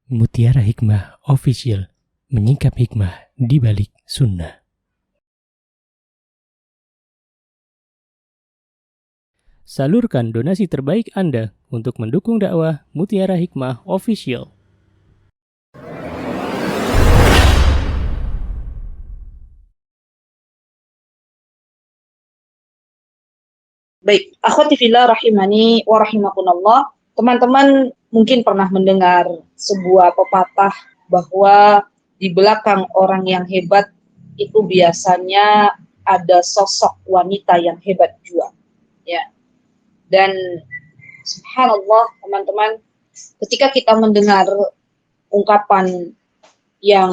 Mutiara Hikmah Official, menyingkap hikmah di balik sunnah. Salurkan donasi terbaik Anda untuk mendukung dakwah Mutiara Hikmah Official. Baik, akhwati fillah rahimani wa rahimakumullah. Teman-teman mungkin pernah mendengar sebuah pepatah bahwa di belakang orang yang hebat itu biasanya ada sosok wanita yang hebat juga. Ya. Dan subhanallah teman-teman, ketika kita mendengar ungkapan yang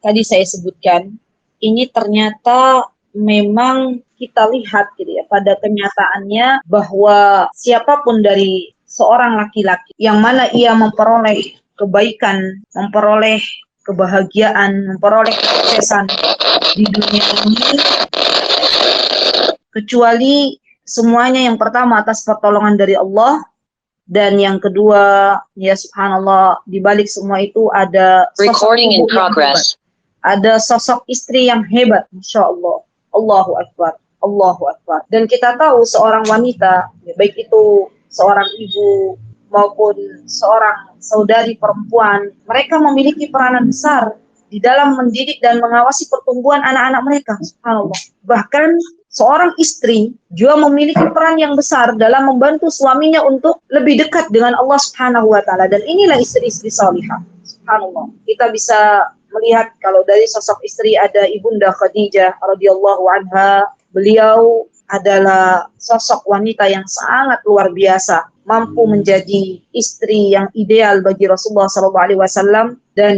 tadi saya sebutkan, ini ternyata memang kita lihat gitu ya, pada kenyataannya bahwa siapapun dari seorang laki-laki yang mana ia memperoleh kebaikan, memperoleh kebahagiaan, memperoleh kesuksesan di dunia ini, kecuali semuanya yang pertama atas pertolongan dari Allah, dan yang kedua, ya subhanallah, di balik semua itu ada Recording in progress. Ada sosok istri yang hebat, Masya Allah. Allahu Akbar, Allahu Akbar. Dan kita tahu seorang wanita, baik itu seorang ibu maupun seorang saudari perempuan, mereka memiliki peranan besar di dalam mendidik dan mengawasi pertumbuhan anak-anak mereka, subhanallah. Bahkan seorang istri juga memiliki peran yang besar dalam membantu suaminya untuk lebih dekat dengan Allah Subhanahu wa taala. Dan inilah istri-istri salihah. Subhanallah. Kita bisa melihat kalau dari sosok istri ada Ibunda Khadijah radhiyallahu anha. Beliau adalah sosok wanita yang sangat luar biasa, mampu menjadi istri yang ideal bagi Rasulullah SAW, dan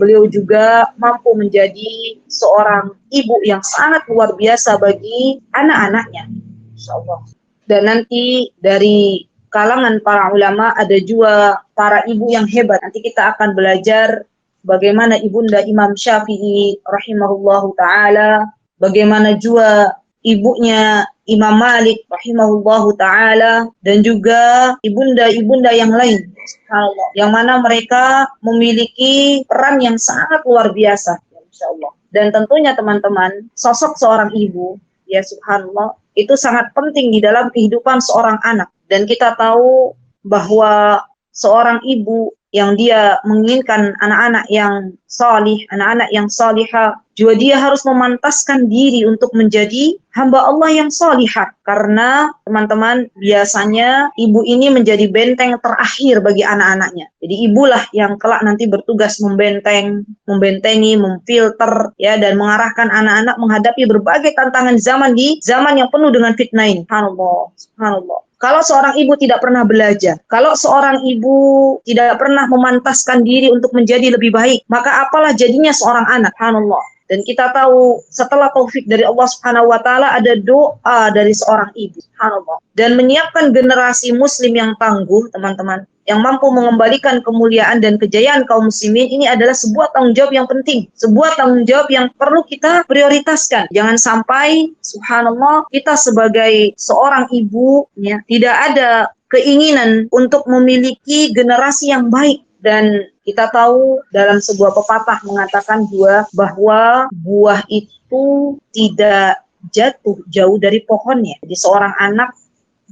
beliau juga mampu menjadi seorang ibu yang sangat luar biasa bagi anak-anaknya, insyaallah. Dan nanti dari kalangan para ulama ada juga para ibu yang hebat. Nanti kita akan belajar bagaimana ibunda Imam Syafi'i rahimahullahu ta'ala, bagaimana juga ibunya Imam Malik rahimahullahu ta'ala, dan juga ibunda-ibunda yang lain, subhanallah, yang mana mereka memiliki peran yang sangat luar biasa, insyaallah. Dan tentunya teman-teman, sosok seorang ibu, ya subhanallah, itu sangat penting di dalam kehidupan seorang anak. Dan kita tahu bahwa seorang ibu yang dia menginginkan anak-anak yang salih, anak-anak yang salihah, juga dia harus memantaskan diri untuk menjadi hamba Allah yang salihah. Karena teman-teman, biasanya ibu ini menjadi benteng terakhir bagi anak-anaknya. Jadi ibulah yang kelak nanti bertugas membentengi, memfilter, ya, dan mengarahkan anak-anak menghadapi berbagai tantangan di zaman yang penuh dengan fitnah ini. Subhanallah, subhanallah. Kalau seorang ibu tidak pernah belajar, kalau seorang ibu tidak pernah memantaskan diri untuk menjadi lebih baik, maka apalah jadinya seorang anak, subhanallah. Dan kita tahu setelah taufik dari Allah Subhanahu wa taala ada doa dari seorang ibu, subhanallah. Dan menyiapkan generasi muslim yang tangguh, teman-teman, yang mampu mengembalikan kemuliaan dan kejayaan kaum muslimin, ini adalah sebuah tanggung jawab yang penting, sebuah tanggung jawab yang perlu kita prioritaskan. Jangan sampai, subhanallah, kita sebagai seorang ibu, ya, tidak ada keinginan untuk memiliki generasi yang baik. Dan kita tahu dalam sebuah pepatah mengatakan juga bahwa buah itu tidak jatuh jauh dari pohonnya. Jadi seorang anak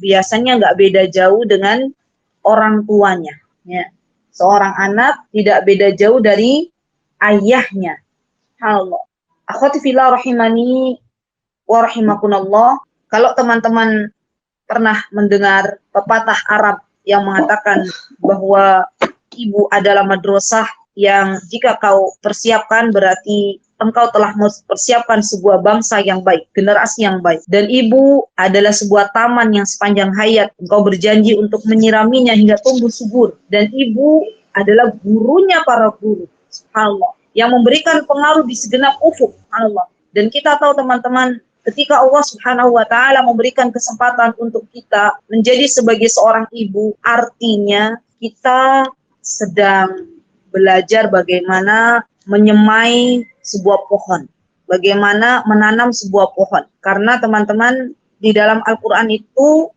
biasanya nggak beda jauh dengan orang tuanya, ya. Seorang anak tidak beda jauh dari ayahnya. Allah. Akhwati fillah rahimani wa rahimakumullah. Kalau teman-teman pernah mendengar pepatah Arab yang mengatakan bahwa ibu adalah madrasah yang jika kau persiapkan berarti engkau telah mempersiapkan sebuah bangsa yang baik, generasi yang baik. Dan ibu adalah sebuah taman yang sepanjang hayat engkau berjanji untuk menyiraminya hingga tumbuh subur. Dan ibu adalah gurunya para guru, subhanallah, yang memberikan pengaruh di segenap ufuk, subhanallah. Dan kita tahu teman-teman, ketika Allah Subhanahu wa taala memberikan kesempatan untuk kita menjadi sebagai seorang ibu, artinya kita sedang belajar bagaimana menyemai sebuah pohon, bagaimana menanam sebuah pohon. Karena teman-teman, di dalam Al-Quran itu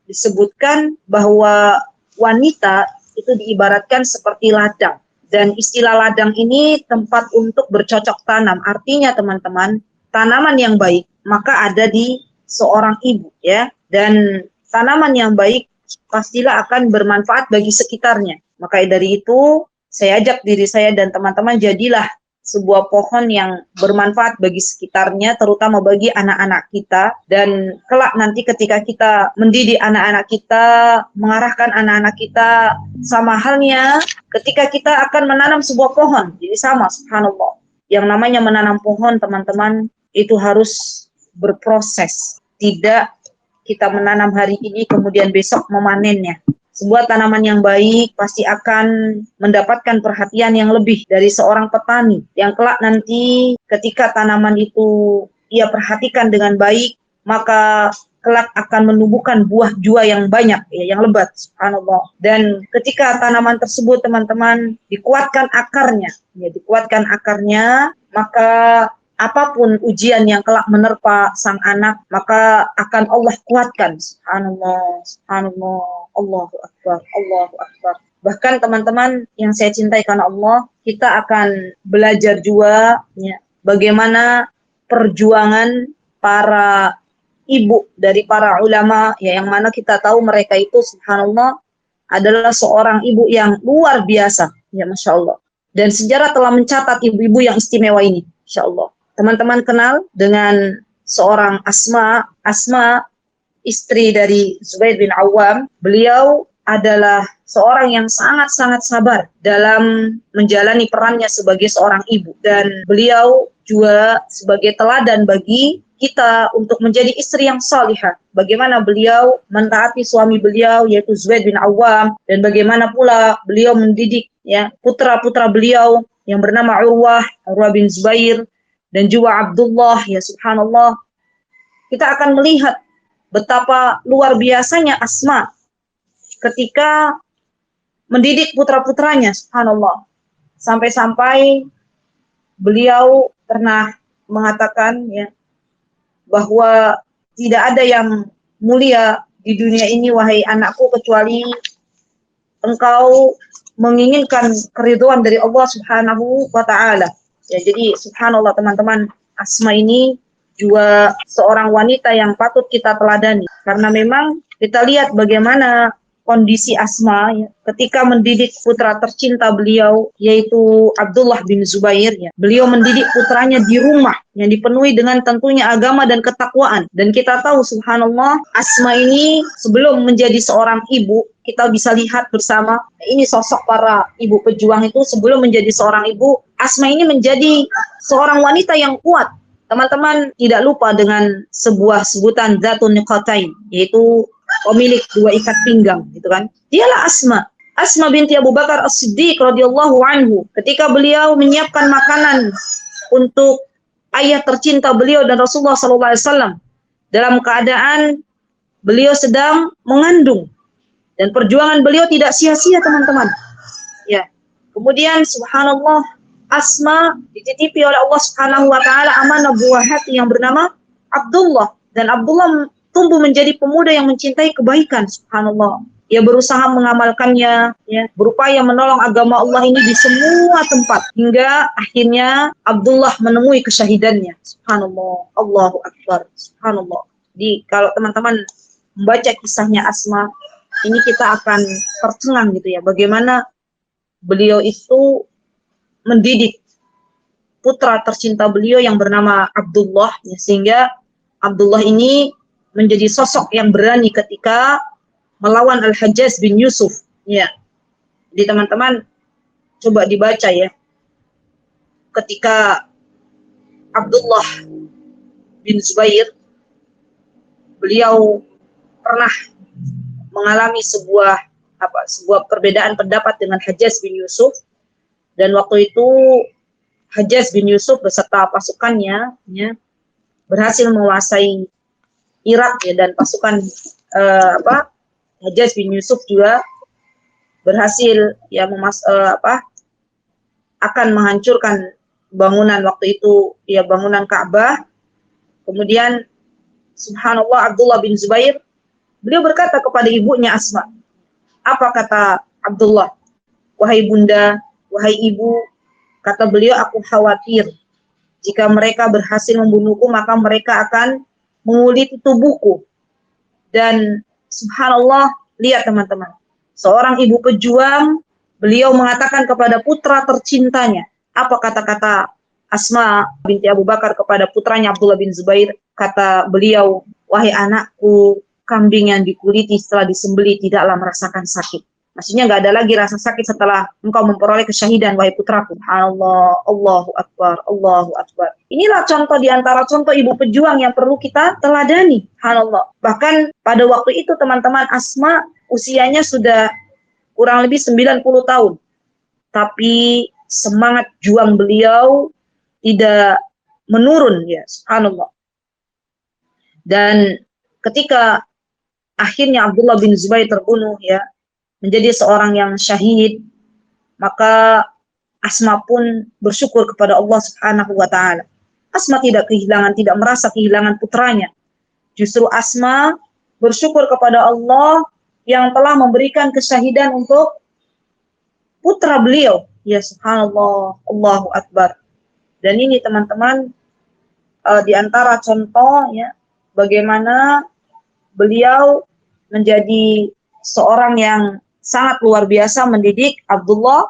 disebutkan bahwa wanita itu diibaratkan seperti ladang. Dan istilah ladang ini tempat untuk bercocok tanam. Artinya teman-teman, tanaman yang baik maka ada di seorang ibu ya. Dan tanaman yang baik pastilah akan bermanfaat bagi sekitarnya. Maka dari itu saya ajak diri saya dan teman-teman jadilah sebuah pohon yang bermanfaat bagi sekitarnya, terutama bagi anak-anak kita. Dan kelak nanti ketika kita mendidik anak-anak kita, mengarahkan anak-anak kita, sama halnya ketika kita akan menanam sebuah pohon. Jadi sama, subhanallah. Yang namanya menanam pohon, teman-teman, itu harus berproses. Tidak kita menanam hari ini kemudian besok memanennya. Sebuah tanaman yang baik pasti akan mendapatkan perhatian yang lebih dari seorang petani. Yang kelak nanti ketika tanaman itu ia perhatikan dengan baik, maka kelak akan menumbuhkan buah jua yang banyak, ya, yang lebat, subhanallah. Dan ketika tanaman tersebut, teman-teman, dikuatkan akarnya, maka apapun ujian yang kelak menerpa sang anak, maka akan Allah kuatkan. Subhanallah, subhanallah, Allahu Akbar, Allahu Akbar. Bahkan teman-teman yang saya cintai karena Allah, kita akan belajar juga ya, bagaimana perjuangan para ibu dari para ulama, ya, yang mana kita tahu mereka itu subhanallah adalah seorang ibu yang luar biasa, ya Masya Allah. Dan sejarah telah mencatat ibu-ibu yang istimewa ini, Insya Allah. Teman-teman kenal dengan seorang Asma, istri dari Zubair bin Awam. Beliau adalah seorang yang sangat-sangat sabar dalam menjalani perannya sebagai seorang ibu. Dan beliau juga sebagai teladan bagi kita untuk menjadi istri yang salihah. Bagaimana beliau mentaati suami beliau yaitu Zubair bin Awam, dan bagaimana pula beliau mendidik ya putra-putra beliau yang bernama Urwah bin Zubair dan juga Abdullah, ya subhanallah. Kita akan melihat betapa luar biasanya Asma ketika mendidik putra-putranya, subhanallah. Sampai-sampai beliau pernah mengatakan ya bahwa tidak ada yang mulia di dunia ini wahai anakku kecuali engkau menginginkan keridhaan dari Allah Subhanahu wa taala. Ya, jadi subhanallah teman-teman, Asma ini juga seorang wanita yang patut kita teladani. Karena memang kita lihat bagaimana kondisi Asma ya, ketika mendidik putra tercinta beliau yaitu Abdullah bin Zubair ya. Beliau mendidik putranya di rumah yang dipenuhi dengan tentunya agama dan ketakwaan. Dan kita tahu subhanallah Asma ini sebelum menjadi seorang ibu, kita bisa lihat bersama ini sosok para ibu pejuang itu sebelum menjadi seorang ibu. Asma ini menjadi seorang wanita yang kuat. Teman-teman tidak lupa dengan sebuah sebutan Dzatun Niqatain, yaitu pemilik dua ikat pinggang, gitu kan. Dialah Asma binti Abu Bakar As-Siddiq radhiyallahu anhu. Ketika beliau menyiapkan makanan untuk ayah tercinta beliau dan Rasulullah sallallahu alaihi wasallam dalam keadaan beliau sedang mengandung, dan perjuangan beliau tidak sia-sia, teman-teman. Ya. Kemudian subhanallah Asma dititipi oleh Allah Subhanahu wa taala amanah buah hati yang bernama Abdullah, dan Abdullah tumbuh menjadi pemuda yang mencintai kebaikan, subhanallah. Ia berusaha mengamalkannya, ya, berupaya menolong agama Allah ini di semua tempat hingga akhirnya Abdullah menemui kesyahidannya. Subhanallah, Allahu Akbar, subhanallah. Jadi kalau teman-teman membaca kisahnya Asma, ini kita akan tercengang gitu ya, bagaimana beliau itu mendidik putra tercinta beliau yang bernama Abdullah, ya, sehingga Abdullah ini menjadi sosok yang berani ketika melawan Al-Hajjaj bin Yusuf. Ya. Jadi teman-teman coba dibaca ya. Ketika Abdullah bin Zubair, beliau pernah mengalami sebuah perbedaan pendapat dengan Hajjaj bin Yusuf, dan waktu itu Hajjaj bin Yusuf beserta pasukannya ya, berhasil menguasai Irak ya, dan pasukan Hajjaj bin Yusuf juga berhasil ya akan menghancurkan bangunan waktu itu ya, bangunan Ka'bah. Kemudian subhanallah Abdullah bin Zubair beliau berkata kepada ibunya Asma, apa kata Abdullah, wahai bunda, wahai ibu, kata beliau, aku khawatir jika mereka berhasil membunuhku, maka mereka akan menguliti tubuhku. Dan subhanallah, lihat teman-teman, seorang ibu pejuang, beliau mengatakan kepada putra tercintanya, apa kata-kata Asma binti Abu Bakar kepada putranya Abdullah bin Zubair? Kata beliau, wahai anakku, kambing yang dikuliti setelah disembelih tidaklah merasakan sakit. Maksudnya nggak ada lagi rasa sakit setelah engkau memperoleh kesyahidan, wahai putraku. Allah, Allahu Akbar, Allahu Akbar. Inilah contoh di antara contoh ibu pejuang yang perlu kita teladani. Subhanallah. Bahkan pada waktu itu teman-teman, Asma usianya sudah kurang lebih 90 tahun. Tapi semangat juang beliau tidak menurun, ya, subhanallah. Dan ketika akhirnya Abdullah bin Zubair terbunuh, ya, menjadi seorang yang syahid, maka Asma pun bersyukur kepada Allah Subhanahu wa taala. Asma tidak merasa kehilangan putranya. Justru Asma bersyukur kepada Allah yang telah memberikan kesyahidan untuk putra beliau. Ya, subhanallah, Allahu Akbar. Dan ini teman-teman, di antara contoh, ya, bagaimana beliau menjadi seorang yang sangat luar biasa mendidik Abdullah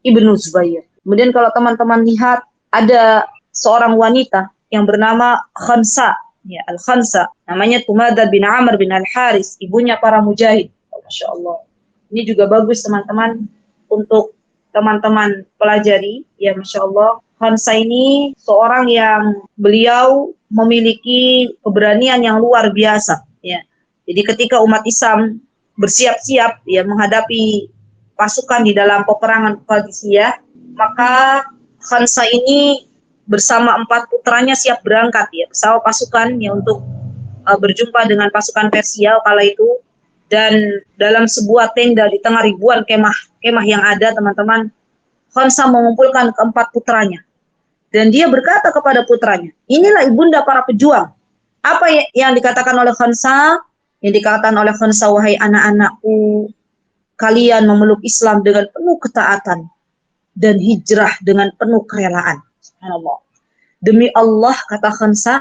ibnu Zubair. Kemudian kalau teman-teman lihat, ada seorang wanita yang bernama Khansa, ya, Al-Khansa, namanya Tumadah bin Amr bin Al-Haris, ibunya para mujahid. Masya Allah. Ini juga bagus teman-teman untuk teman-teman pelajari, ya, Masya Allah. Khansa ini seorang yang beliau memiliki keberanian yang luar biasa, ya. Jadi ketika umat Islam bersiap-siap, ya, menghadapi pasukan di dalam peperangan Qadisiyah, maka Khansa ini bersama 4 putranya siap berangkat, ya, bersama pasukan, ya, untuk berjumpa dengan pasukan Persia kala itu. Dan dalam sebuah tenda di tengah ribuan kemah yang ada, teman-teman, Khansa mengumpulkan ke-4 putranya. Dan dia berkata kepada putranya, inilah ibunda para pejuang. Apa yang dikatakan oleh Khansa? Yang dikatakan oleh Khansa, wahai anak-anakku, kalian memeluk Islam dengan penuh ketaatan dan hijrah dengan penuh kerelaan. Subhanallah. Demi Allah, kata Khansa,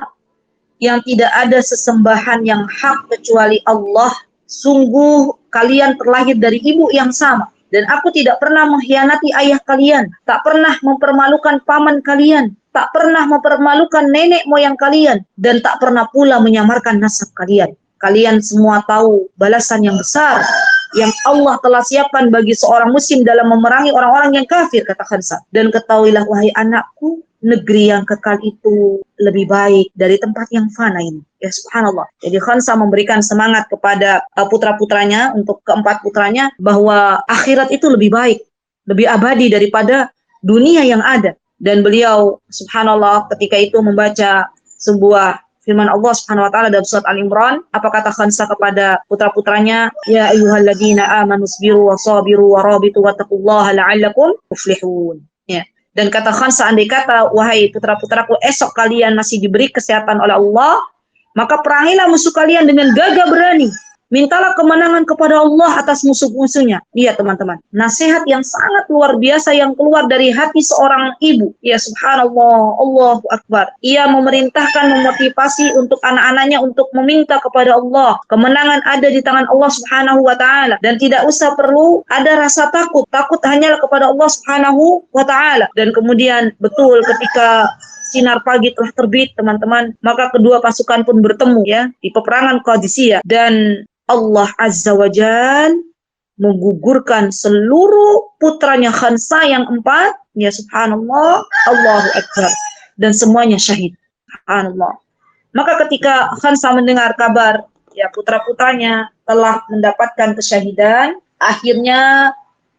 yang tidak ada sesembahan yang hak kecuali Allah. Sungguh kalian terlahir dari ibu yang sama. Dan aku tidak pernah mengkhianati ayah kalian, tak pernah mempermalukan paman kalian, tak pernah mempermalukan nenek moyang kalian, dan tak pernah pula menyamarkan nasab kalian. Kalian semua tahu balasan yang besar yang Allah telah siapkan bagi seorang muslim dalam memerangi orang-orang yang kafir, kata Khansa. Dan ketahuilah wahai anakku, negeri yang kekal itu lebih baik dari tempat yang fana ini. Ya, subhanallah. Jadi Khansa memberikan semangat kepada putra-putranya, untuk ke-4 putranya, bahwa akhirat itu lebih baik, lebih abadi daripada dunia yang ada. Dan beliau, subhanallah, ketika itu membaca sebuah firman Allah Subhanahu wa taala dalam surat Al-Imran, apa kata Khansa kepada putra-putranya? Ya ayyuhalladzina amanu sabiru wa sabiru wa rabitu wattaqullaha la'allakum tuflihun. Ya. Dan kata Khansa, andai kata wahai putra-putraku, esok kalian masih diberi kesehatan oleh Allah, maka perangilah musuh kalian dengan gagah berani. Mintalah kemenangan kepada Allah atas musuh-musuhnya. Lihat teman-teman, nasihat yang sangat luar biasa yang keluar dari hati seorang ibu. Ya, subhanallah, Allahu Akbar. Ia memerintahkan, memotivasi untuk anak-anaknya untuk meminta kepada Allah. Kemenangan ada di tangan Allah Subhanahu wa taala, dan tidak usah perlu ada rasa takut. Takut hanyalah kepada Allah Subhanahu wa taala. Dan kemudian betul ketika sinar pagi telah terbit, teman-teman, maka kedua pasukan pun bertemu, ya, di peperangan Qadisiyah. Dan Allah Azza wa Jal menggugurkan seluruh putranya Khansa yang 4, ya, subhanallah, Allahu Akbar, dan semuanya syahid. Subhanallah. Maka ketika Khansa mendengar kabar, ya, putra-putranya telah mendapatkan kesyahidan, akhirnya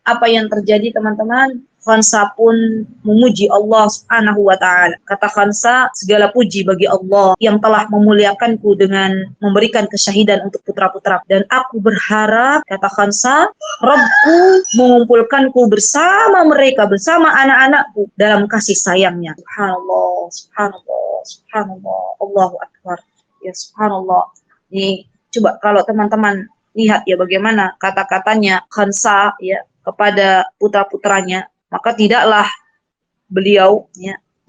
apa yang terjadi, teman-teman? Khansa pun memuji Allah Subhanahu wa taala. Kata Khansa, segala puji bagi Allah yang telah memuliakanku dengan memberikan kesyahidan untuk putra-putra. Dan aku berharap, kata Khansa, Rabbku mengumpulkanku bersama mereka, bersama anak-anakku dalam kasih sayangnya. Subhanallah, subhanallah, subhanallah, Allahu Akbar. Ya, subhanallah. Ini coba kalau teman-teman lihat, ya, bagaimana kata-katanya Khansa, ya, kepada putra-putranya, maka tidaklah beliau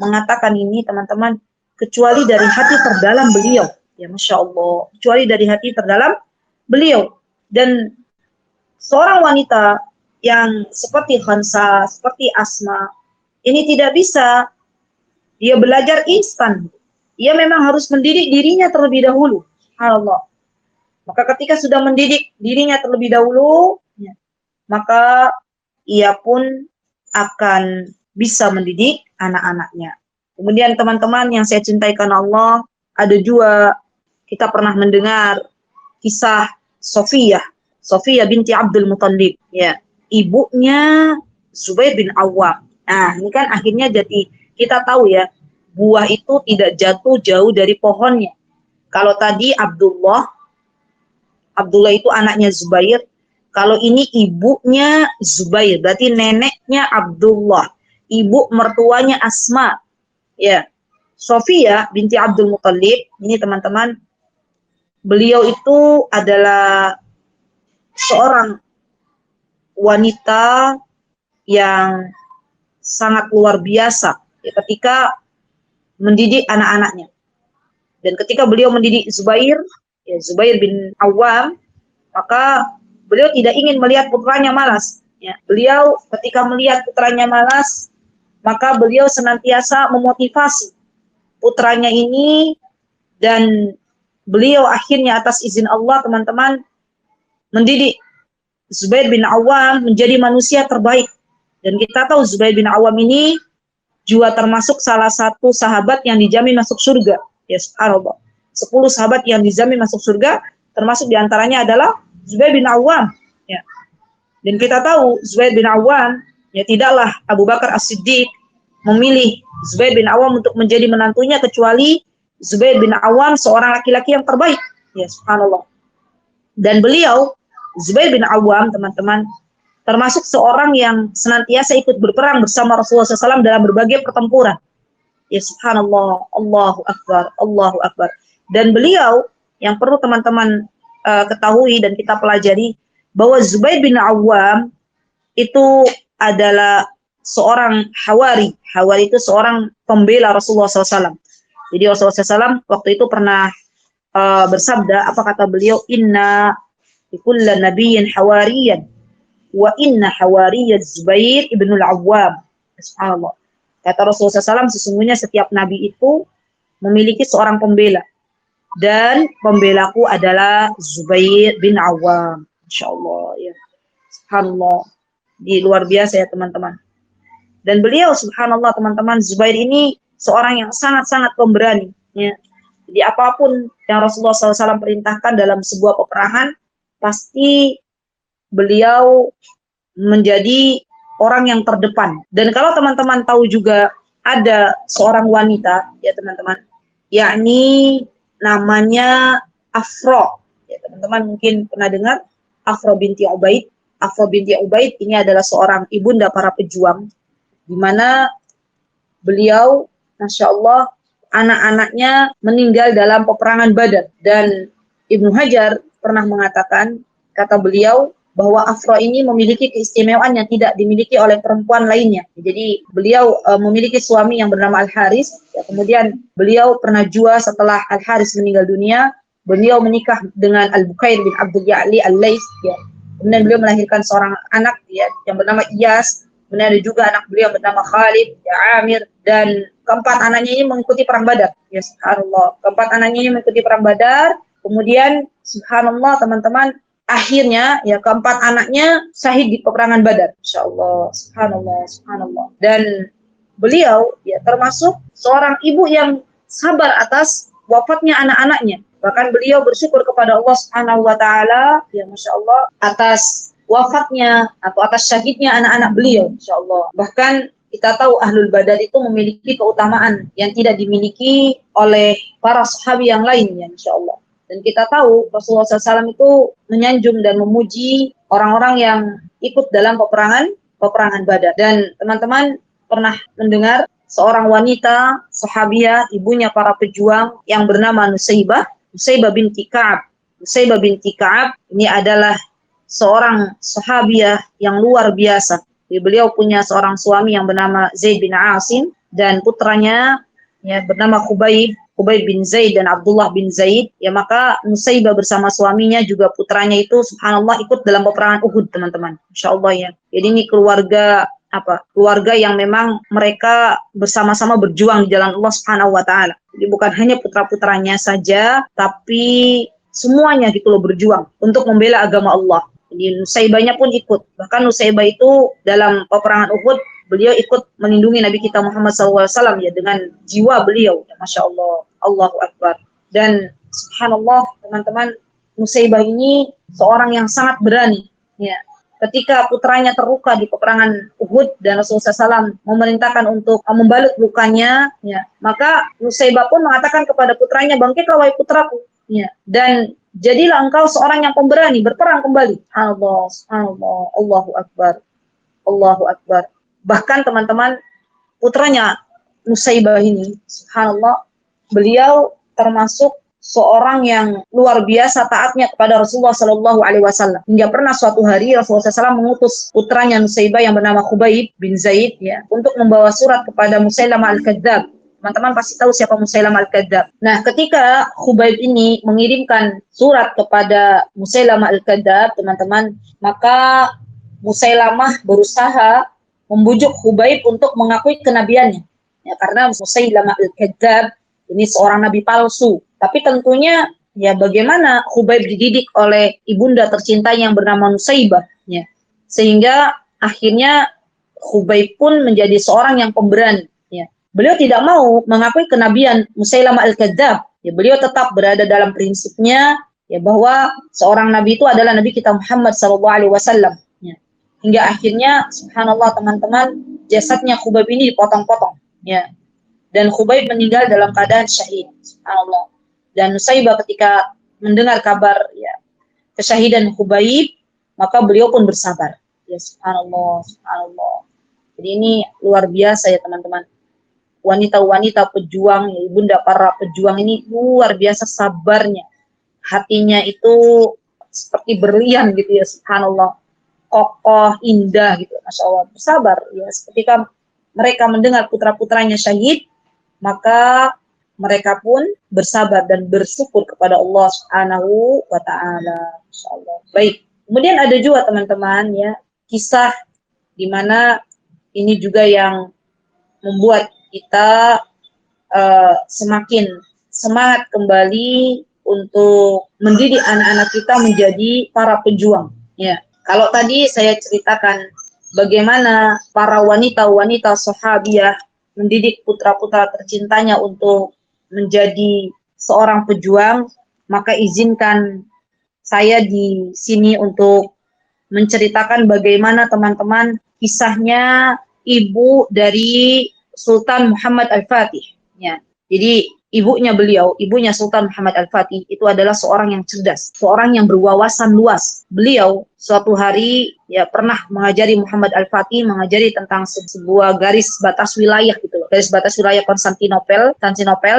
mengatakan ini teman-teman kecuali dari hati terdalam beliau. Ya Masya Allah, kecuali dari hati terdalam beliau. Dan seorang wanita yang seperti Khansa, seperti Asma, ini tidak bisa dia belajar instan. Ia memang harus mendidik dirinya terlebih dahulu. Subhanallah. Maka ketika sudah mendidik dirinya terlebih dahulu, maka ia pun akan bisa mendidik anak-anaknya. Kemudian teman-teman yang saya cintai karena Allah, ada juga kita pernah mendengar kisah Sofiyah binti Abdul Muttalib, ya, ibunya Zubair bin Awwam. Nah, ini kan akhirnya jadi kita tahu ya, buah itu tidak jatuh jauh dari pohonnya. Kalau tadi Abdullah itu anaknya Zubair. Kalau ini ibunya Zubair, berarti neneknya Abdullah, ibu mertuanya Asma. Ya, Sofiyah binti Abdul Muttalib, ini teman-teman, beliau itu adalah seorang wanita yang sangat luar biasa ya, ketika mendidik anak-anaknya. Dan ketika beliau mendidik Zubair bin Awwam, maka beliau tidak ingin melihat putranya malas. Ya. Beliau ketika melihat putranya malas, maka beliau senantiasa memotivasi putranya ini, dan beliau akhirnya atas izin Allah teman-teman mendidik Zubair bin Awwam menjadi manusia terbaik. Dan kita tahu Zubair bin Awwam ini juga termasuk salah satu sahabat yang dijamin masuk surga. Ya subhanallah. 10 sahabat yang dijamin masuk surga, termasuk diantaranya adalah Zubair bin Awwam. Ya. Dan kita tahu Zubair bin Awwam, ya tidaklah Abu Bakar As-Siddiq memilih Zubair bin Awwam untuk menjadi menantunya, kecuali Zubair bin Awwam seorang laki-laki yang terbaik. Ya subhanallah. Dan beliau, Zubair bin Awwam teman-teman, termasuk seorang yang senantiasa ikut berperang bersama Rasulullah SAW dalam berbagai pertempuran. Ya subhanallah, Allahu Akbar, Allahu Akbar. Dan beliau, yang perlu teman-teman ketahui dan kita pelajari, bahwa Zubair bin Awwam itu adalah seorang hawari. Hawari itu seorang pembela Rasulullah SAW. Jadi Rasulullah SAW waktu itu pernah bersabda, apa kata beliau? Inna likulla nabiyyin hawariyan wa inna hawariyya Zubair ibnul Awwam. Subhanallah. Kata Rasulullah SAW, sesungguhnya setiap nabi itu memiliki seorang pembela. Dan pembelaku adalah Zubair bin Awwam. Insyaallah ya. Subhanallah. Di luar biasa ya teman-teman. Dan beliau subhanallah teman-teman, Zubair ini seorang yang sangat-sangat pemberani. Ya. Jadi apapun yang Rasulullah SAW perintahkan dalam sebuah peperangan, pasti beliau menjadi orang yang terdepan. Dan kalau teman-teman tahu juga ada seorang wanita, ya teman-teman, yakni namanya Afra. Ya teman-teman mungkin pernah dengar Afra binti Ubaid. Afra binti Ubaid ini adalah seorang ibunda para pejuang, di mana beliau, Masya Allah, anak-anaknya meninggal dalam peperangan Badar. Dan Ibnu Hajar pernah mengatakan, kata beliau, bahwa Afra ini memiliki keistimewaan yang tidak dimiliki oleh perempuan lainnya. Jadi beliau memiliki suami yang bernama Al-Haris, ya, kemudian beliau pernah juga setelah Al-Haris meninggal dunia, beliau menikah dengan Al-Bukair bin Abdul Ya'li Al-Lais, ya. Kemudian beliau melahirkan seorang anak, ya, yang bernama Iyas. Kemudian ada juga anak beliau bernama Khalid, ya, Amir, dan keempat anaknya ini mengikuti perang Badar. Ya subhanallah, keempat anaknya ini mengikuti perang Badar. Kemudian subhanallah teman-teman, akhirnya ya keempat anaknya syahid di peperangan Badar. Insyaallah, subhanallah, subhanallah. Dan beliau ya termasuk seorang ibu yang sabar atas wafatnya anak-anaknya. Bahkan beliau bersyukur kepada Allah Subhanahu wa taala, ya Masya Allah, atas wafatnya atau atas syahidnya anak-anak beliau, insyaallah. Bahkan kita tahu Ahlul Badar itu memiliki keutamaan yang tidak dimiliki oleh para sahabi yang lainnya, insyaallah. Dan kita tahu Rasulullah SAW itu menyanjung dan memuji orang-orang yang ikut dalam peperangan Badar. Dan teman-teman pernah mendengar seorang wanita sahabiah, ibunya para pejuang yang bernama Nusaybah binti Ka'ab. Nusaybah binti Ka'ab ini adalah seorang sahabiah yang luar biasa. Beliau punya seorang suami yang bernama Zaid bin Asim dan putranya ya bernama Khubayb bin Zaid dan Abdullah bin Zaid. Ya maka Nusaybah bersama suaminya juga putranya itu subhanallah ikut dalam peperangan Uhud, teman-teman. Insyaallah ya. Jadi ini keluarga yang memang mereka bersama-sama berjuang di jalan Allah Subhanahu wa taala. Jadi bukan hanya putra-putranya saja tapi semuanya gitu loh berjuang untuk membela agama Allah. Jadi Nusaybahnya pun ikut. Bahkan Nusaybah itu dalam peperangan Uhud beliau ikut melindungi Nabi kita Muhammad SAW ya dengan jiwa beliau. Ya, Masya Allah, Allahu Akbar. Dan subhanallah teman-teman, Nusaybah ini seorang yang sangat berani. Ya, ketika putranya terluka di peperangan Uhud dan Rasulullah SAW memerintahkan untuk membalut lukanya, ya, maka Nusaybah pun mengatakan kepada putranya, bangkitlah wahai putraku. Ya, dan jadilah engkau seorang yang pemberani, berperang kembali. Allah, subhanallah, Allahu Akbar, Allahu Akbar. Bahkan teman-teman, putranya Nusaybah ini, subhanallah, beliau termasuk seorang yang luar biasa taatnya kepada Rasulullah Sallallahu Alaihi Wasallam. Hingga pernah suatu hari Rasulullah SAW mengutus putranya Nusaybah yang bernama Khubayb bin Zaid ya untuk membawa surat kepada Musailamah al-Kadzdzab. Teman-teman pasti tahu siapa Musailamah al-Kadzdzab. Nah, ketika Khubayb ini mengirimkan surat kepada Musailamah al-Kadzdzab, teman-teman, maka Musailamah berusaha membujuk Khubayb untuk mengakui kenabiannya. Ya, karena Musailamah al-Kadzdzab ini seorang nabi palsu. Tapi tentunya ya bagaimana Khubayb dididik oleh ibunda tercinta yang bernama Nusaybah ya. Sehingga akhirnya Khubayb pun menjadi seorang yang pemberani ya. Beliau tidak mau mengakui kenabian Musailamah al-Kadzdzab. Ya, beliau tetap berada dalam prinsipnya ya bahwa seorang nabi itu adalah Nabi kita Muhammad sallallahu alaihi wasallam ya. Hingga akhirnya subhanallah teman-teman, jasadnya Khubayb ini dipotong-potong ya. Dan Khubayb meninggal dalam keadaan syahid. Subhanallah. Dan Nusaybah ketika mendengar kabar ya kesyahidan Khubayb, maka beliau pun bersabar. Ya subhanallah, subhanallah. Jadi ini luar biasa ya teman-teman. Wanita-wanita pejuang, ya, ibunda para pejuang ini luar biasa sabarnya. Hatinya itu seperti berlian gitu ya, subhanallah. Kokoh, indah gitu, Masya Allah. Bersabar ya, ketika mereka mendengar putra-putranya syahid, maka mereka pun bersabar dan bersyukur kepada Allah Subhanahu wa taala. Insyaallah. Baik. Kemudian ada juga teman-teman ya, kisah di mana ini juga yang membuat kita semakin semangat kembali untuk mendidik anak-anak kita menjadi para pejuang ya. Kalau tadi saya ceritakan bagaimana para wanita-wanita sahabiah mendidik putra-putra tercintanya untuk menjadi seorang pejuang, maka izinkan saya di sini untuk menceritakan bagaimana teman-teman kisahnya ibu dari Sultan Muhammad Al-Fatih. Ya. Jadi ibunya Sultan Muhammad Al-Fatih itu adalah seorang yang cerdas, seorang yang berwawasan luas. Beliau suatu hari ya pernah mengajari Muhammad Al-Fatih, mengajari tentang sebuah garis batas wilayah gitu loh. Garis batas wilayah Konstantinopel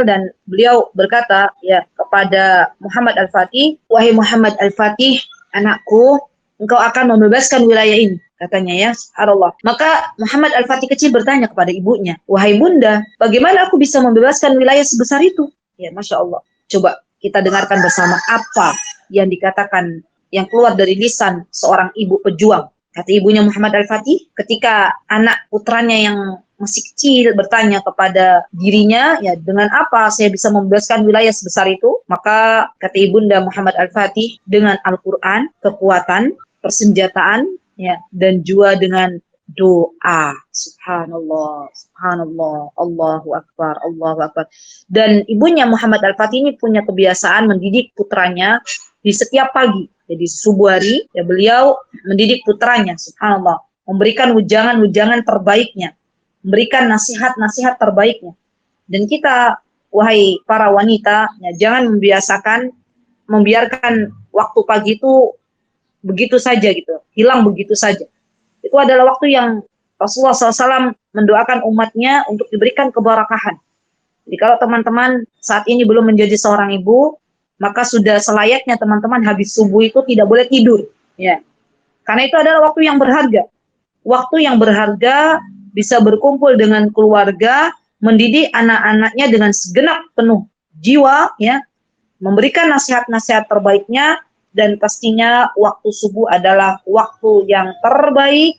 dan beliau berkata ya kepada Muhammad Al-Fatih, "Wahai Muhammad Al-Fatih, anakku, engkau akan membebaskan wilayah ini." Katanya ya, subhanallah. Maka Muhammad Al-Fatih kecil bertanya kepada ibunya, "Wahai bunda, bagaimana aku bisa membebaskan wilayah sebesar itu?" Ya, Masya Allah. Coba kita dengarkan bersama apa yang dikatakan, yang keluar dari lisan seorang ibu pejuang. Kata ibunya Muhammad Al-Fatih, ketika anak putranya yang masih kecil bertanya kepada dirinya, ya dengan apa saya bisa membebaskan wilayah sebesar itu? Maka kata ibunda Muhammad Al-Fatih, dengan Al-Quran, kekuatan, persenjataan, ya, dan juga dengan doa. Subhanallah, subhanallah, Allahu Akbar, Allahu Akbar. Dan ibunya Muhammad Al-Fatih ini punya kebiasaan mendidik putranya di setiap pagi. Jadi subuh hari, ya beliau mendidik putranya, subhanallah, memberikan ujangan-ujangan terbaiknya, memberikan nasihat-nasihat terbaiknya. Dan kita, wahai para wanita, ya, jangan membiarkan waktu pagi itu begitu saja gitu, hilang begitu saja. Itu adalah waktu yang Rasulullah SAW mendoakan umatnya untuk diberikan keberkahan. Jadi kalau teman-teman saat ini belum menjadi seorang ibu, maka sudah selayaknya teman-teman habis subuh itu tidak boleh tidur. Ya, Karena itu adalah waktu yang berharga. Waktu yang berharga bisa berkumpul dengan keluarga, mendidik anak-anaknya dengan segenap penuh jiwa, ya, memberikan nasihat-nasihat terbaiknya, dan pastinya waktu subuh adalah waktu yang terbaik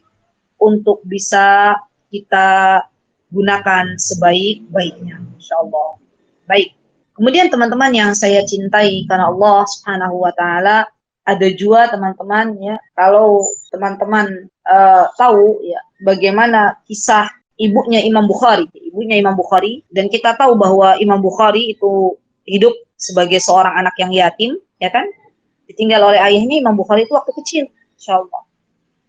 untuk bisa kita gunakan sebaik-baiknya, insyaallah. Baik. Kemudian teman-teman yang saya cintai karena Allah Subhanahu wa taala, ada juga teman-teman ya, kalau teman-teman tahu ya bagaimana kisah ibunya Imam Bukhari, dan kita tahu bahwa Imam Bukhari itu hidup sebagai seorang anak yang yatim, ya kan? Ditinggal oleh ayahnya. Imam Bukhari itu waktu kecil, insyaallah.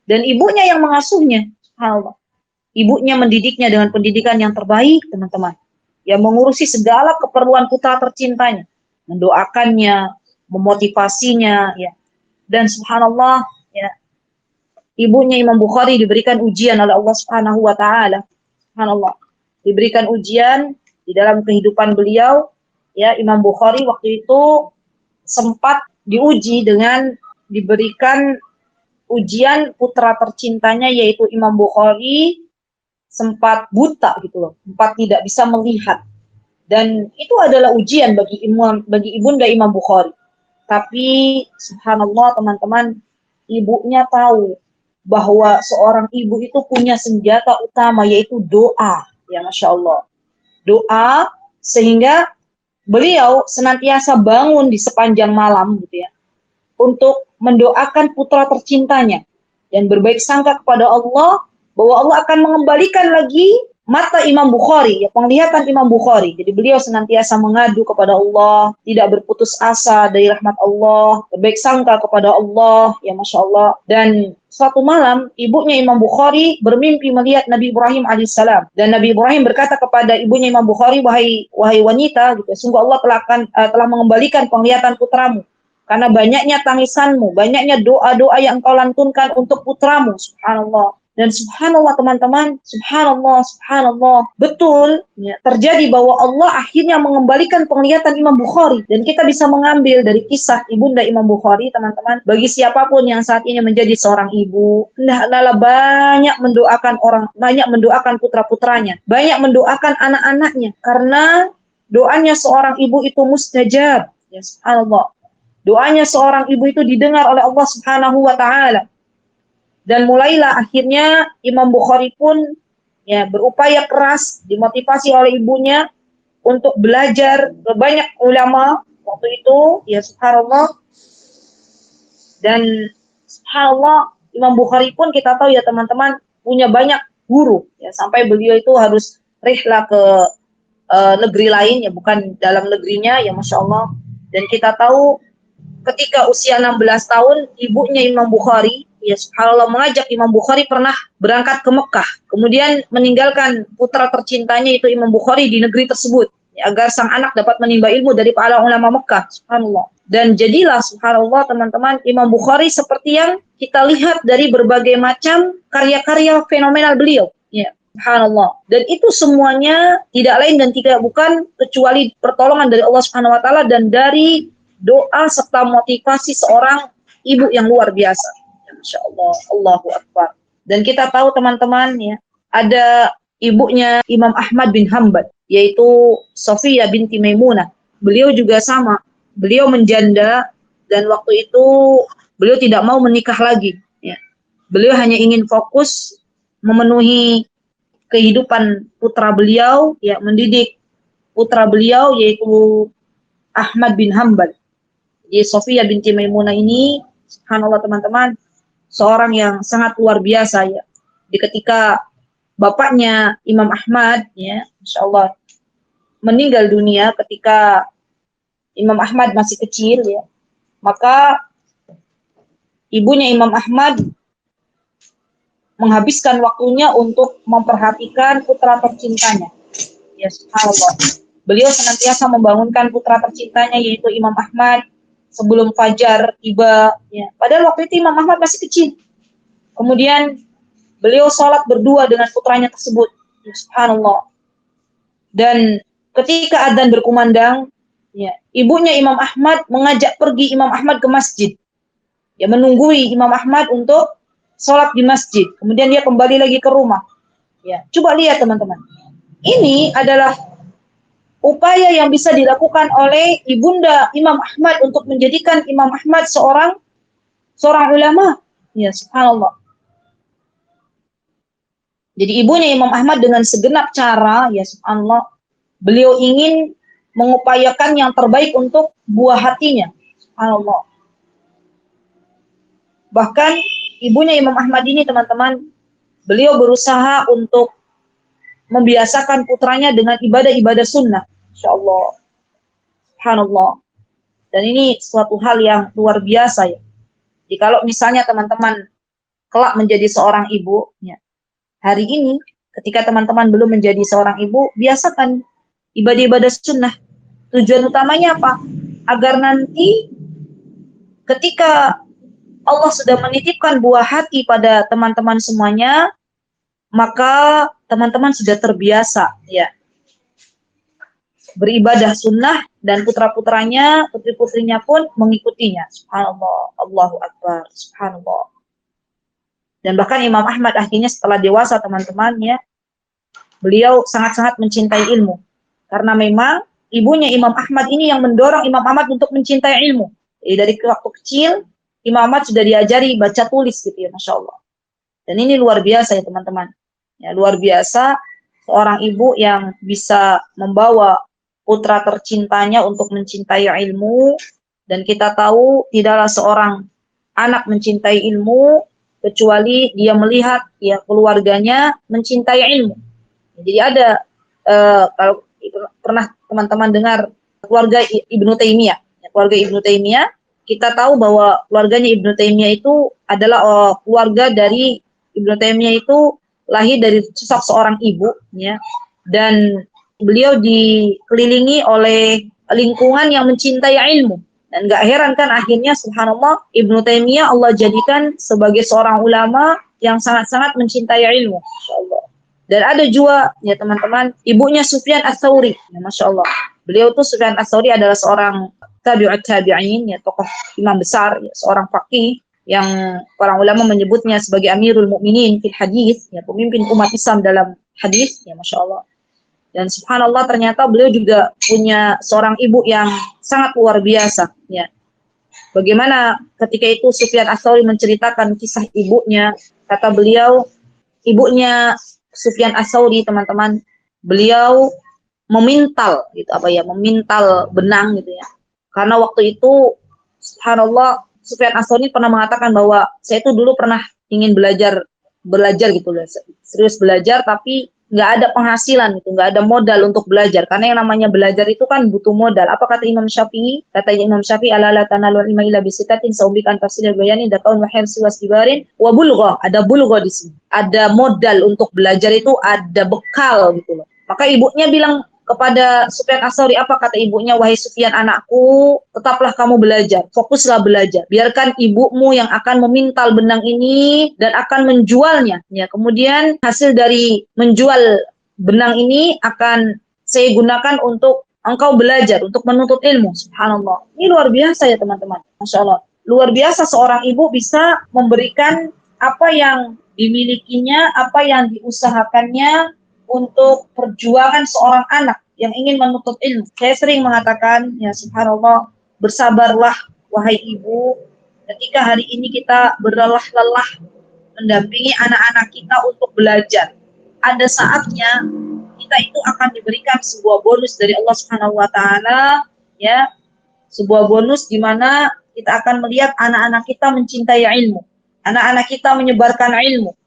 Dan ibunya yang mengasuhnya, subhanallah. Ibunya mendidiknya dengan pendidikan yang terbaik, teman-teman. Yang mengurusi segala keperluan putra tercintanya, mendoakannya, memotivasinya, ya. Dan subhanallah, ya, ibunya Imam Bukhari diberikan ujian oleh Allah Subhanahu wa taala. Subhanallah. Diberikan ujian di dalam kehidupan beliau, ya. Imam Bukhari waktu itu sempat diuji dengan diberikan ujian putra tercintanya, yaitu Imam Bukhari sempat buta gitu loh, sempat tidak bisa melihat. Dan itu adalah ujian bagi ibunda Imam Bukhari. Tapi subhanallah teman-teman, ibunya tahu bahwa seorang ibu itu punya senjata utama, yaitu doa. Ya, Masya Allah. Doa, sehingga beliau senantiasa bangun di sepanjang malam gitu ya, untuk mendoakan putra tercintanya dan berbaik sangka kepada Allah bahwa Allah akan mengembalikan lagi mata Imam Bukhari, ya, penglihatan Imam Bukhari. Jadi beliau senantiasa mengadu kepada Allah, tidak berputus asa dari rahmat Allah, berbaik sangka kepada Allah, ya Masya Allah. Dan suatu malam, ibunya Imam Bukhari bermimpi melihat Nabi Ibrahim alaihissalam. Dan Nabi Ibrahim berkata kepada ibunya Imam Bukhari, wahai wanita, gitu, sungguh Allah telah mengembalikan penglihatan putramu. Karena banyaknya tangisanmu, banyaknya doa-doa yang engkau lantunkan untuk putramu, subhanallah. Dan subhanallah teman-teman, subhanallah, betul ya, terjadi bahwa Allah akhirnya mengembalikan penglihatan Imam Bukhari. Dan kita bisa mengambil dari kisah ibunda Imam Bukhari, teman-teman, bagi siapapun yang saat ini menjadi seorang ibu, hendaklah banyak mendoakan putra-putranya, banyak mendoakan anak-anaknya, karena doanya seorang ibu itu mustajab, ya subhanallah. Doanya seorang ibu itu didengar oleh Allah Subhanahu wa taala. Dan mulailah akhirnya Imam Bukhari pun ya berupaya keras, dimotivasi oleh ibunya untuk belajar ke banyak ulama waktu itu, ya subhanallah. Dan subhanallah, Imam Bukhari pun kita tahu ya teman-teman punya banyak guru, ya, sampai beliau itu harus rihlah ke negeri lain, ya bukan dalam negerinya, ya Masya Allah. Dan kita tahu ketika usia 16 tahun, ibunya Imam Bukhari, ya subhanallah, mengajak Imam Bukhari pernah berangkat ke Mekah, kemudian meninggalkan putra tercintanya itu Imam Bukhari di negeri tersebut, ya, agar sang anak dapat menimba ilmu dari para ulama Mekah, subhanallah. Dan jadilah subhanallah teman-teman, Imam Bukhari seperti yang kita lihat dari berbagai macam karya-karya fenomenal beliau, ya subhanallah. Dan itu semuanya tidak lain dan tidak bukan kecuali pertolongan dari Allah Subhanahu wa taala dan dari doa serta motivasi seorang ibu yang luar biasa. Masya Allah, Allahu Akbar. Dan kita tahu teman-teman ya, ada ibunya Imam Ahmad bin Hanbal, yaitu Sofiyah binti Maimunah. Beliau juga sama, beliau menjanda dan waktu itu beliau tidak mau menikah lagi. Ya. Beliau hanya ingin fokus memenuhi kehidupan putra beliau, ya, mendidik putra beliau yaitu Ahmad bin Hanbal. Jadi Sofiyah binti Maimunah ini, subhanallah teman-teman, seorang yang sangat luar biasa ya. Di ketika bapaknya Imam Ahmad, ya, Masya Allah, meninggal dunia ketika Imam Ahmad masih kecil, ya, maka ibunya Imam Ahmad menghabiskan waktunya untuk memperhatikan putra tercintanya. Ya, subhanallah. Beliau senantiasa membangunkan putra tercintanya yaitu Imam Ahmad sebelum fajar tiba, ya. Padahal waktu itu Imam Ahmad masih kecil. Kemudian beliau sholat berdua dengan putranya tersebut, ya, subhanallah. Dan ketika adzan berkumandang, ya, ibunya Imam Ahmad mengajak pergi Imam Ahmad ke masjid, ya, menunggui Imam Ahmad untuk sholat di masjid, kemudian dia kembali lagi ke rumah. Ya, coba lihat teman-teman. Ini adalah upaya yang bisa dilakukan oleh ibunda Imam Ahmad untuk menjadikan Imam Ahmad seorang ulama. Ya, subhanallah. Jadi ibunya Imam Ahmad dengan segenap cara, ya subhanallah, beliau ingin mengupayakan yang terbaik untuk buah hatinya. Subhanallah. Bahkan ibunya Imam Ahmad ini teman-teman, beliau berusaha untuk membiasakan putranya dengan ibadah-ibadah sunnah. Insyaallah. Subhanallah. Dan ini suatu hal yang luar biasa ya. Jadi kalau misalnya teman-teman kelak menjadi seorang ibu, ya, hari ini ketika teman-teman belum menjadi seorang ibu, biasakan ibadah-ibadah sunnah. Tujuan utamanya apa? Agar nanti ketika Allah sudah menitipkan buah hati pada teman-teman semuanya, maka teman-teman sudah terbiasa ya beribadah sunnah dan putra-putranya, putri-putrinya pun mengikutinya. Subhanallah, Allahu Akbar, subhanallah. Dan bahkan Imam Ahmad akhirnya setelah dewasa teman-teman ya, beliau sangat-sangat mencintai ilmu. Karena memang ibunya Imam Ahmad ini yang mendorong Imam Ahmad untuk mencintai ilmu. Jadi dari waktu kecil, Imam Ahmad sudah diajari baca tulis gitu ya, Masya Allah. Dan ini luar biasa ya teman-teman. Ya, luar biasa seorang ibu yang bisa membawa putra tercintanya untuk mencintai ilmu. Dan kita tahu tidaklah seorang anak mencintai ilmu kecuali dia melihat ya keluarganya mencintai ilmu. Jadi ada kalau pernah teman-teman dengar keluarga Ibnu Taimiyah, ya, keluarga Ibnu Taimiyah, kita tahu bahwa keluarganya Ibnu Taimiyah itu adalah keluarga dari Ibnu Taimiyah itu lahir dari sosok seorang ibu, ya, dan beliau dikelilingi oleh lingkungan yang mencintai ilmu. Dan gak heran kan akhirnya subhanallah Ibnu Taimiyah Allah jadikan sebagai seorang ulama yang sangat-sangat mencintai ilmu. Masyaallah. Dan ada juga ya teman-teman ibunya Sufyan Ats-Tsauri, ya Masya Allah. Beliau tuh Sufyan Ats-Tsauri adalah seorang tabi'ut tabi'in, ya tokoh imam besar, ya, seorang faqih yang para ulama menyebutnya sebagai Amirul Mukminin fil hadis, ya pemimpin umat Islam dalam hadis, ya Masya Allah. Dan subhanallah ternyata beliau juga punya seorang ibu yang sangat luar biasa. Ya. Bagaimana ketika itu Sufyan Ats-Tsauri menceritakan kisah ibunya, kata beliau, ibunya Sufyan Ats-Tsauri teman-teman, beliau memintal gitu memintal benang gitu ya. Karena waktu itu subhanallah Sufyan Ats-Tsauri pernah mengatakan bahwa saya itu dulu pernah ingin belajar gitu loh, serius belajar tapi nggak ada penghasilan gitu, nggak ada modal untuk belajar. Karena yang namanya belajar itu kan butuh modal. Apa kata Imam Syafi'i? Kata Imam Syafi'i, ala la tanalul ilma illa bisitatin saubikan tafsir bayani dakaun wa hirsi wasdibarin wa bulghah. Ada bulghah di sini. Ada modal untuk belajar itu, ada bekal gitu loh. Maka ibunya bilang kepada Sufyan Ats-Tsauri, apa kata ibunya? Wahai Sufyan anakku, tetaplah kamu belajar, fokuslah belajar. Biarkan ibumu yang akan memintal benang ini dan akan menjualnya. Ya, kemudian hasil dari menjual benang ini akan saya gunakan untuk engkau belajar, untuk menuntut ilmu. Subhanallah. Ini luar biasa ya teman-teman. Masya Allah. Luar biasa seorang ibu bisa memberikan apa yang dimilikinya, apa yang diusahakannya untuk perjuangan seorang anak yang ingin menuntut ilmu. Saya sering mengatakan, ya subhanallah, bersabarlah wahai ibu, ketika hari ini kita berlelah-lelah mendampingi anak-anak kita untuk belajar. Ada saatnya kita itu akan diberikan sebuah bonus dari Allah Subhanahu wa taala, ya. Sebuah bonus di mana kita akan melihat anak-anak kita mencintai ilmu. Anak-anak kita menyebarkan ilmu.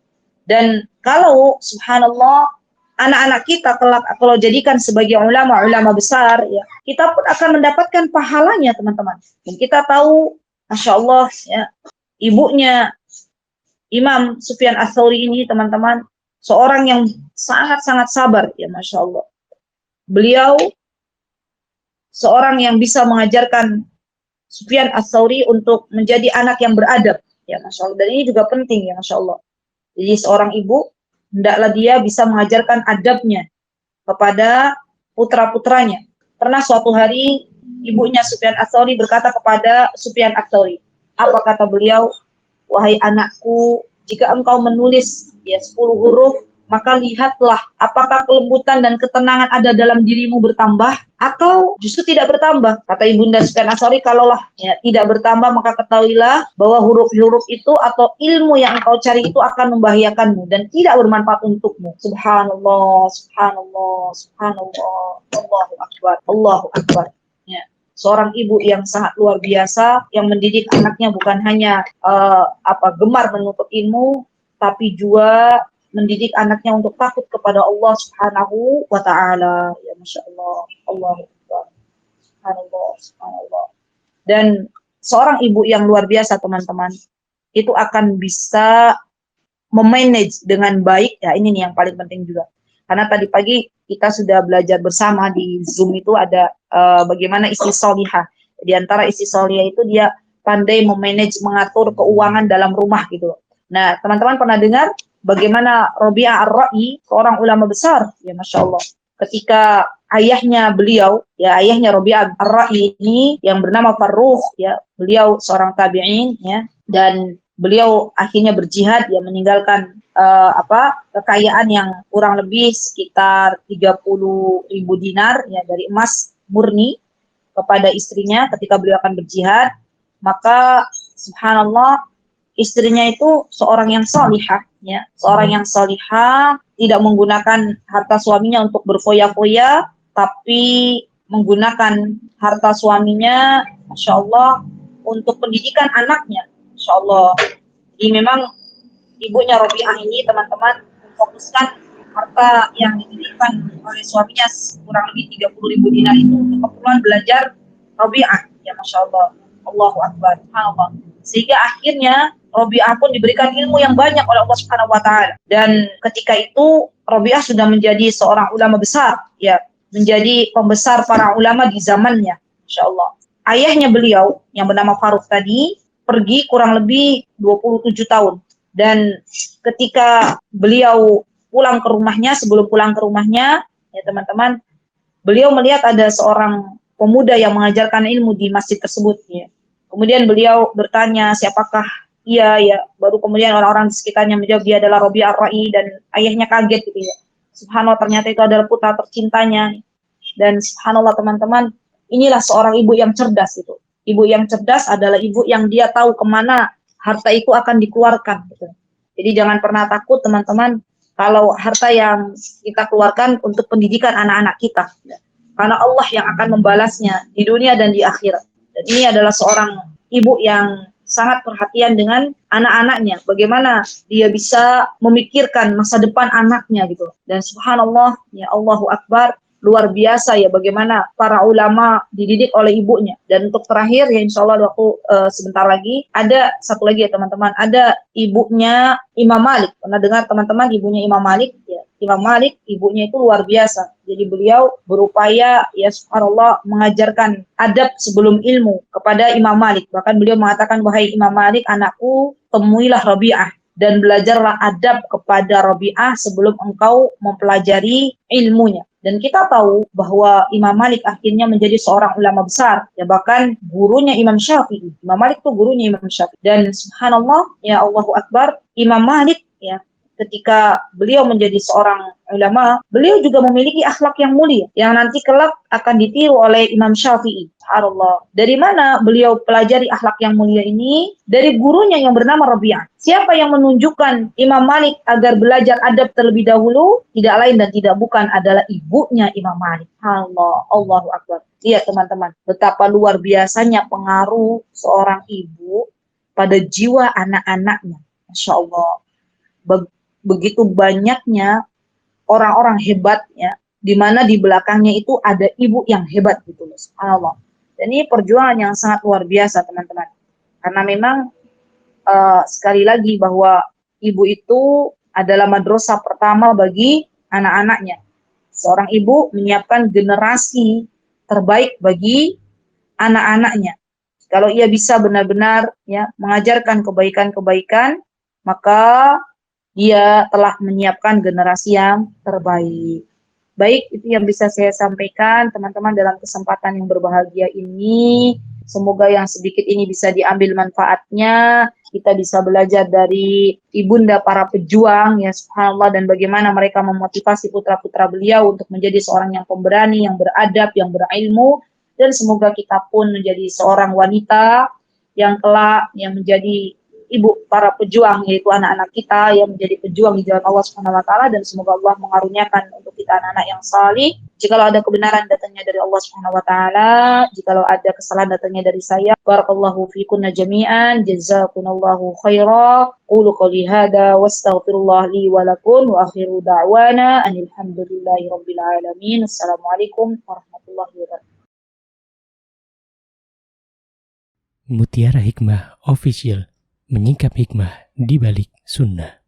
Dan kalau subhanallah anak-anak kita kelak kalau jadikan sebagai ulama besar, ya, kita pun akan mendapatkan pahalanya teman-teman. Dan kita tahu, Masya Allah, ya, ibunya Imam Sufyan Ats-Tsauri ini teman-teman, seorang yang sangat-sangat sabar, ya Masya Allah. Beliau seorang yang bisa mengajarkan Sufyan Ats-Tsauri untuk menjadi anak yang beradab, ya Masya Allah. Dan ini juga penting, ya Masya Allah. Jadi seorang ibu hendaklah dia bisa mengajarkan adabnya kepada putra-putranya. Pernah suatu hari ibunya Sufyan Ats-Tsauri berkata kepada Sufyan Ats-Tsauri, apa kata beliau? Wahai anakku, jika engkau menulis 10 huruf, maka lihatlah apakah kelembutan dan ketenangan ada dalam dirimu bertambah atau justru tidak bertambah. Kata Ibunda Sufyan Atsari, kalaulah tidak bertambah, maka ketahuilah bahwa huruf-huruf itu atau ilmu yang engkau cari itu akan membahayakanmu dan tidak bermanfaat untukmu. Subhanallah, subhanallah, subhanallah. Allahu akbar, Allahu akbar. Seorang ibu yang sangat luar biasa, yang mendidik anaknya bukan hanya gemar menuntut ilmu, tapi juga mendidik anaknya untuk takut kepada Allah Subhanahu wa taala. Ya Masya Allah, Allahu Akbar. Subhanallah, subhanallah. Dan seorang ibu yang luar biasa, teman-teman, itu akan bisa memanage dengan baik. Ya, ini nih yang paling penting juga. Karena tadi pagi kita sudah belajar bersama di Zoom, itu ada bagaimana istri solihah. Di antara istri solihah itu dia pandai memanage, mengatur keuangan dalam rumah gitu. Nah, teman-teman pernah dengar bagaimana Rabi'ah Ar-Ra'i, seorang ulama besar, ya Masya Allah, ketika ayahnya Rabi'ah Ar-Ra'i ini yang bernama Farrukh, ya, beliau seorang tabi'in, ya, dan beliau akhirnya berjihad, ya, meninggalkan kekayaan yang kurang lebih sekitar 30.000 dinar, ya, dari emas murni kepada istrinya ketika beliau akan berjihad. Maka subhanallah, istrinya itu seorang yang salihah, ya, seorang yang salihah, tidak menggunakan harta suaminya untuk berfoya-foya, tapi menggunakan harta suaminya, Masya Allah, untuk pendidikan anaknya, Masya Allah. Jadi memang ibunya Rabi'ah ini, teman-teman, memfokuskan harta yang diberikan oleh suaminya kurang lebih 30.000 dinar itu untuk keperluan belajar Rabi'ah, ya Masya Allah. Allahu Akbar, subhanallah. Sehingga akhirnya Rabi'ah pun diberikan ilmu yang banyak oleh Allah Subhanahu wa taala. Dan ketika itu Rabi'ah sudah menjadi seorang ulama besar, ya, menjadi pembesar para ulama di zamannya, insyaallah. Ayahnya beliau yang bernama Farrukh tadi pergi kurang lebih 27 tahun. Dan ketika beliau pulang ke rumahnya, sebelum pulang ke rumahnya, ya teman-teman, beliau melihat ada seorang pemuda yang mengajarkan ilmu di masjid tersebut, ya. Kemudian beliau bertanya, siapakah ia, ya. Baru kemudian orang-orang di sekitarnya menjawab dia adalah Rabi'ah Ar-Ra'i, dan ayahnya kaget gitu, ya. Subhanallah, ternyata itu adalah putra tercintanya. Dan subhanallah, teman-teman, inilah seorang ibu yang cerdas itu. Ibu yang cerdas adalah ibu yang dia tahu kemana harta itu akan dikeluarkan, gitu. Jadi jangan pernah takut, teman-teman, kalau harta yang kita keluarkan untuk pendidikan anak-anak kita, ya. Karena Allah yang akan membalasnya di dunia dan di akhirat. Dan ini adalah seorang ibu yang sangat perhatian dengan anak-anaknya, bagaimana dia bisa memikirkan masa depan anaknya gitu. Dan subhanallah, ya, Allahu Akbar, luar biasa, ya, bagaimana para ulama dididik oleh ibunya. Dan untuk terakhir, ya, insya Allah waktu sebentar lagi, ada satu lagi, ya teman-teman, ada ibunya Imam Malik. Pernah dengar teman-teman ibunya Imam Malik? Ya, Imam Malik, ibunya itu luar biasa. Jadi beliau berupaya, ya subhanallah, mengajarkan adab sebelum ilmu kepada Imam Malik. Bahkan beliau mengatakan, wahai Imam Malik, anakku, temuilah Rabi'ah dan belajarlah adab kepada Rabi'ah sebelum engkau mempelajari ilmunya. Dan kita tahu bahwa Imam Malik akhirnya menjadi seorang ulama besar, ya, bahkan gurunya Imam Syafi'i. Imam Malik itu gurunya Imam Syafi'i. Dan subhanallah, ya, Allahu Akbar, Imam Malik, ya, ketika beliau menjadi seorang ulama, beliau juga memiliki akhlak yang mulia, yang nanti kelak akan ditiru oleh Imam Syafi'i. Subhanallah. Dari mana beliau pelajari akhlak yang mulia ini? Dari gurunya yang bernama Rabi'ah. Siapa yang menunjukkan Imam Malik agar belajar adab terlebih dahulu? Tidak lain dan tidak bukan adalah ibunya Imam Malik. Allah, Allahu Akbar. Lihat teman-teman, betapa luar biasanya pengaruh seorang ibu pada jiwa anak-anaknya. Masya Allah. Begitu banyaknya orang-orang hebat, ya, di mana di belakangnya itu ada ibu yang hebat gitu loh, subhanallah. Dan ini perjuangan yang sangat luar biasa, teman-teman. Karena memang sekali lagi bahwa ibu itu adalah madrasah pertama bagi anak-anaknya. Seorang ibu menyiapkan generasi terbaik bagi anak-anaknya. Kalau ia bisa benar-benar, ya, mengajarkan kebaikan-kebaikan, maka dia telah menyiapkan generasi yang terbaik. Baik, itu yang bisa saya sampaikan, teman-teman, dalam kesempatan yang berbahagia ini. Semoga yang sedikit ini bisa diambil manfaatnya kita bisa belajar dari ibunda para pejuang, ya subhanallah, dan bagaimana mereka memotivasi putra-putra beliau untuk menjadi seorang yang pemberani, yang beradab, yang berilmu, dan semoga kita pun menjadi seorang wanita yang kelak yang menjadi ibu para pejuang, yaitu anak-anak kita yang menjadi pejuang di jalan Allah Subhanahu wa taala, dan semoga Allah mengaruniakan untuk kita anak-anak yang salih. Jikalau ada kebenaran datangnya dari Allah Subhanahu wa taala, jikalau ada kesalahan datangnya dari saya. Barakallahu fikunna jami'an, jazakumullahu khaira. Qulu qouli hadza wastaghfirullah li wa lakum wa akhiru da'wana anil hamdulillahi rabbil alamin. Assalamualaikum warahmatullahi wabarakatuh. Mutiara Hikmah Official, menyingkap hikmah di balik sunnah.